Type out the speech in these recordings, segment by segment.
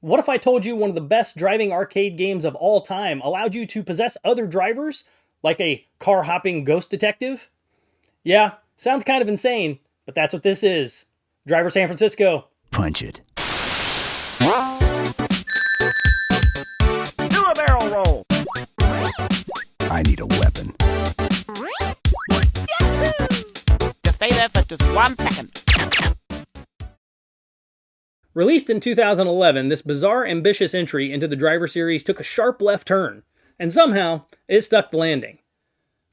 What if I told you one of the best driving arcade games of all time allowed you to possess other drivers, like a car hopping ghost detective? Yeah, sounds kind of insane, but that's what this is. Driver San Francisco. Punch it. Do a barrel roll. I need a weapon. Just stay there for just 1 second. Released in 2011, this bizarre, ambitious entry into the Driver series took a sharp left turn, and somehow, it stuck the landing.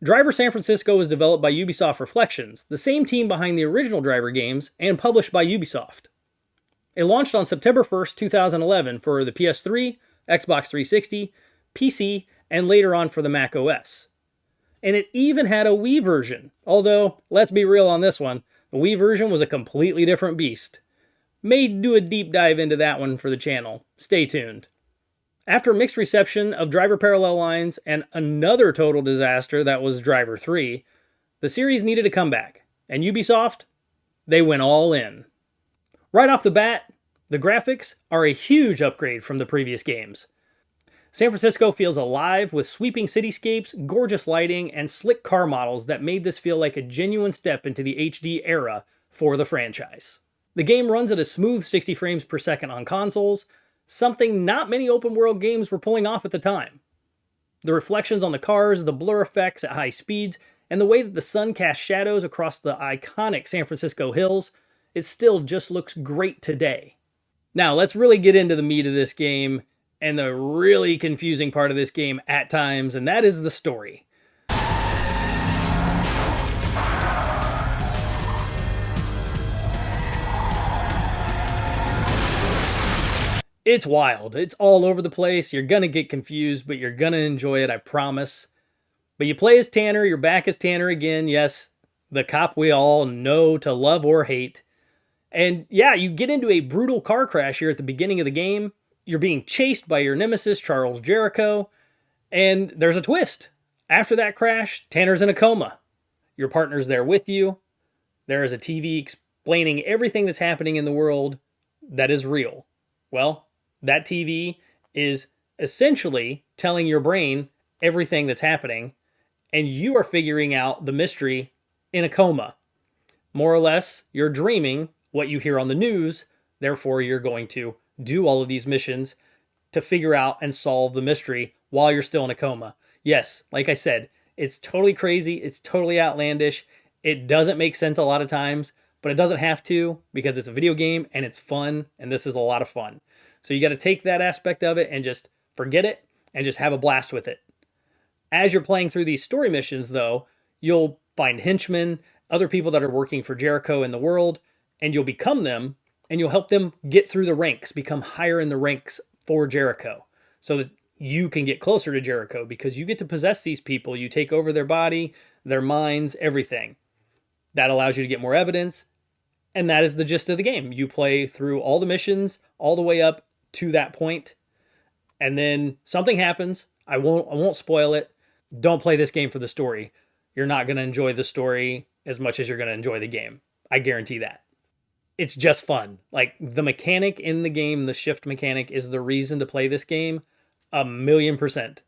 Driver San Francisco was developed by Ubisoft Reflections, the same team behind the original Driver games, and published by Ubisoft. It launched on September 1st, 2011 for the PS3, Xbox 360, PC, and later on for the Mac OS. And it even had a Wii version, although, let's be real on this one, the Wii version was a completely different beast. May do a deep dive into that one for the channel. Stay tuned. After mixed reception of Driver Parallel Lines and another total disaster that was Driver 3, the series needed a comeback, and Ubisoft, they went all in. Right off the bat, the graphics are a huge upgrade from the previous games. San Francisco feels alive with sweeping cityscapes, gorgeous lighting, and slick car models that made this feel like a genuine step into the HD era for the franchise. The game runs at a smooth 60 frames per second on consoles, something not many open world games were pulling off at the time. The reflections on the cars, the blur effects at high speeds, and the way that the sun casts shadows across the iconic San Francisco hills, it still just looks great today. Now let's really get into the meat of this game, and the really confusing part of this game at times, and that is the story. It's wild. It's all over the place. You're gonna get confused, but you're gonna enjoy it, I promise. But you play as Tanner, you're back as Tanner again, yes, the cop we all know to love or hate. And yeah, you get into a brutal car crash here at the beginning of the game. You're being chased by your nemesis, Charles Jericho, and there's a twist. After that crash, Tanner's in a coma. Your partner's there with you. There is a TV explaining everything that's happening in the world that is real. Well, that TV is essentially telling your brain everything that's happening, and you are figuring out the mystery in a coma. More or less, you're dreaming what you hear on the news, therefore you're going to do all of these missions to figure out and solve the mystery while you're still in a coma. Yes, like I said, it's totally crazy, it's totally outlandish, it doesn't make sense a lot of times, but it doesn't have to because it's a video game and it's fun, and this is a lot of fun. So you got to take that aspect of it and just forget it and just have a blast with it. As you're playing through these story missions, though, you'll find henchmen, other people that are working for Jericho in the world, and you'll become them, and you'll help them get through the ranks, become higher in the ranks for Jericho, so that you can get closer to Jericho, because you get to possess these people. You take over their body, their minds, everything. That allows you to get more evidence, and that is the gist of the game. You play through all the missions, all the way up to that point, and then something happens. I won't spoil it. Don't play this game for the story. You're not going to enjoy the story as much as you're going to enjoy the game. I guarantee that. It's just fun. Like, the mechanic in the game, the shift mechanic, is the reason to play this game 1,000,000%.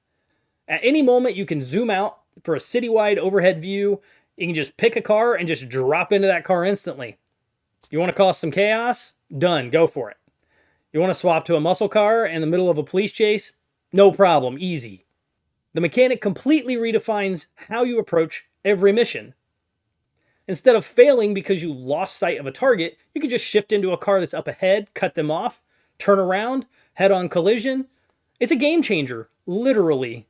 At any moment, you can zoom out for a citywide overhead view. You can just pick a car and just drop into that car instantly. You want to cause some chaos? Done. Go for it. You want to swap to a muscle car in the middle of a police chase? No problem. Easy. The mechanic completely redefines how you approach every mission. Instead of failing because you lost sight of a target, you can just shift into a car that's up ahead, cut them off, turn around, head-on collision. It's a game changer, literally.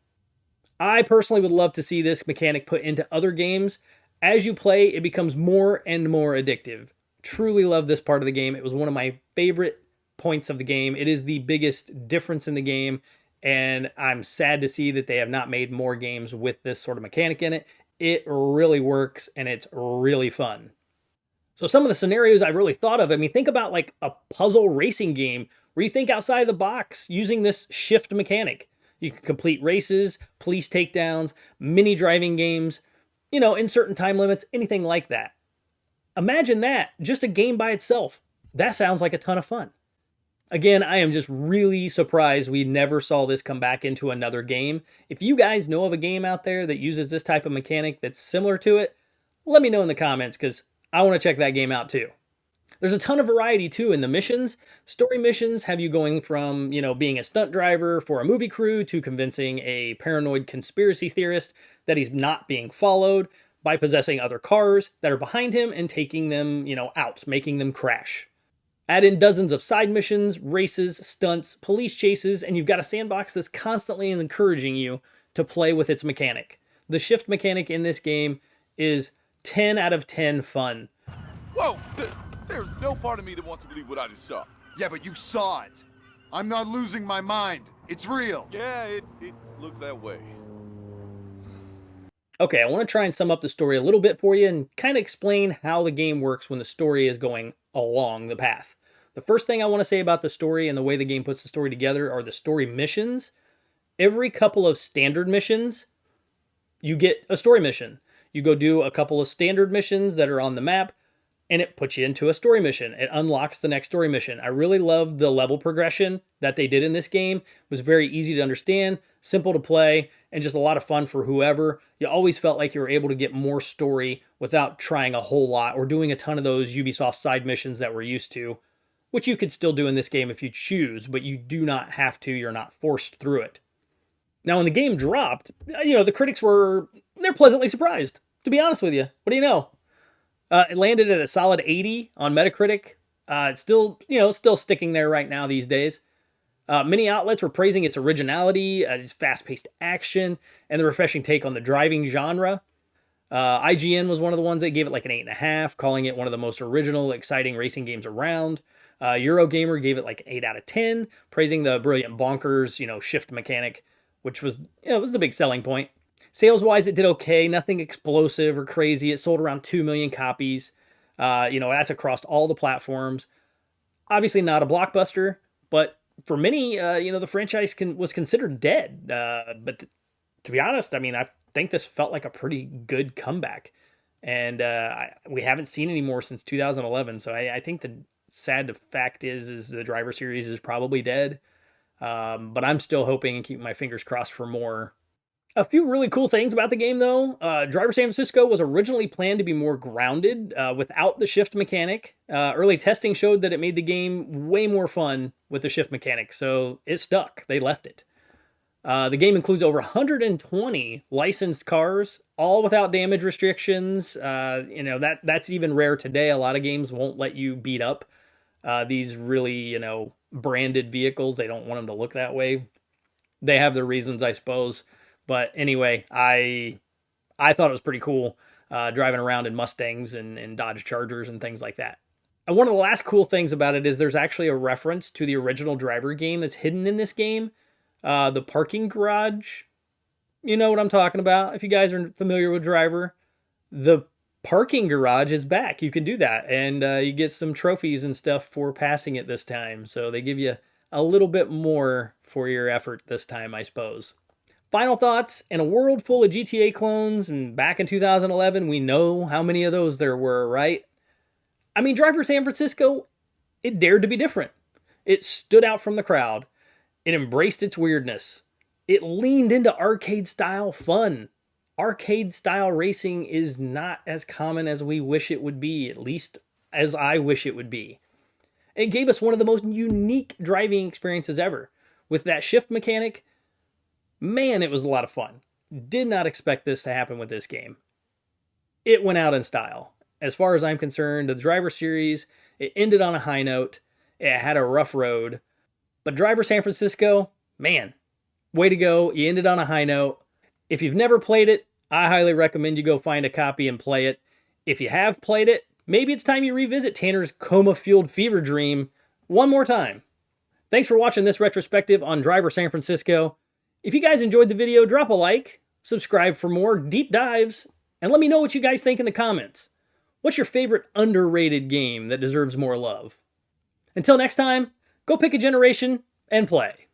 I personally would love to see this mechanic put into other games. As you play, it becomes more and more addictive. Truly love this part of the game. It was one of my favorite points of the game. It is the biggest difference in the game, and I'm sad to see that they have not made more games with this sort of mechanic in it. It really works, and it's really fun. So some of the scenarios I really thought of, think about like a puzzle racing game where you think outside the box using this shift mechanic. You can complete races, police takedowns, mini driving games, in certain time limits, anything like that. Imagine that, just a game by itself. That sounds like a ton of fun. Again, I am just really surprised we never saw this come back into another game. If you guys know of a game out there that uses this type of mechanic that's similar to it, let me know in the comments because I want to check that game out too. There's a ton of variety too in the missions. Story missions have you going from, being a stunt driver for a movie crew to convincing a paranoid conspiracy theorist that he's not being followed by possessing other cars that are behind him and taking them, out, making them crash. Add in dozens of side missions, races, stunts, police chases, and you've got a sandbox that's constantly encouraging you to play with its mechanic. The shift mechanic in this game is 10 out of 10 fun. Whoa! There's no part of me that wants to believe what I just saw. Yeah, but you saw it. I'm not losing my mind. It's real. Yeah, it looks that way. Okay, I want to try and sum up the story a little bit for you and kind of explain how the game works when the story is going along the path. The first thing I want to say about the story and the way the game puts the story together are the story missions. Every couple of standard missions, you get a story mission. You go do a couple of standard missions that are on the map, and it puts you into a story mission. It unlocks the next story mission. I really love the level progression that they did in this game. It was very easy to understand, simple to play, and just a lot of fun for whoever. You always felt like you were able to get more story without trying a whole lot or doing a ton of those Ubisoft side missions that we're used to, which you could still do in this game if you choose, but you do not have to. You're not forced through it. Now, when the game dropped, the critics they're pleasantly surprised, to be honest with you. What do you know? It landed at a solid 80 on Metacritic. It's still sticking there right now these days. Many outlets were praising its originality, its fast-paced action, and the refreshing take on the driving genre. IGN was one of the ones that gave it like an 8.5, calling it one of the most original, exciting racing games around. Eurogamer gave it like an 8 out of 10, praising the brilliant bonkers, shift mechanic, which was, was the big selling point. Sales-wise, it did okay, nothing explosive or crazy. It sold around 2 million copies. That's across all the platforms. Obviously not a blockbuster, but for many, the franchise was considered dead. But to be honest, I think this felt like a pretty good comeback. And we haven't seen any more since 2011, so I think the sad fact is the driver series is probably dead. But I'm still hoping and keeping my fingers crossed for more. A few really cool things about the game, though. Driver San Francisco was originally planned to be more grounded without the shift mechanic. Early testing showed that it made the game way more fun with the shift mechanic, so it stuck. They left it. The game includes over 120 licensed cars, all without damage restrictions. That's even rare today. A lot of games won't let you beat up these really, branded vehicles. They don't want them to look that way. They have their reasons, I suppose. But anyway, I thought it was pretty cool driving around in Mustangs and Dodge Chargers and things like that. And one of the last cool things about it is there's actually a reference to the original Driver game that's hidden in this game. The parking garage. You know what I'm talking about. If you guys are familiar with Driver, the parking garage is back. You can do that. And you get some trophies and stuff for passing it this time. So they give you a little bit more for your effort this time, I suppose. Final thoughts, in a world full of GTA clones, and back in 2011, we know how many of those there were, right? Driver San Francisco, it dared to be different. It stood out from the crowd. It embraced its weirdness. It leaned into arcade-style fun. Arcade-style racing is not as common as we wish it would be, at least as I wish it would be. It gave us one of the most unique driving experiences ever. With that shift mechanic, man, it was a lot of fun. Did not expect this to happen with this game. It went out in style. As far as I'm concerned, the Driver series, it ended on a high note. It had a rough road. But Driver San Francisco, man, way to go. You ended on a high note. If you've never played it, I highly recommend you go find a copy and play it. If you have played it, maybe it's time you revisit Tanner's coma-fueled fever dream one more time. Thanks for watching this retrospective on Driver San Francisco. If you guys enjoyed the video, drop a like, subscribe for more deep dives, and let me know what you guys think in the comments. What's your favorite underrated game that deserves more love? Until next time, go pick a generation and play.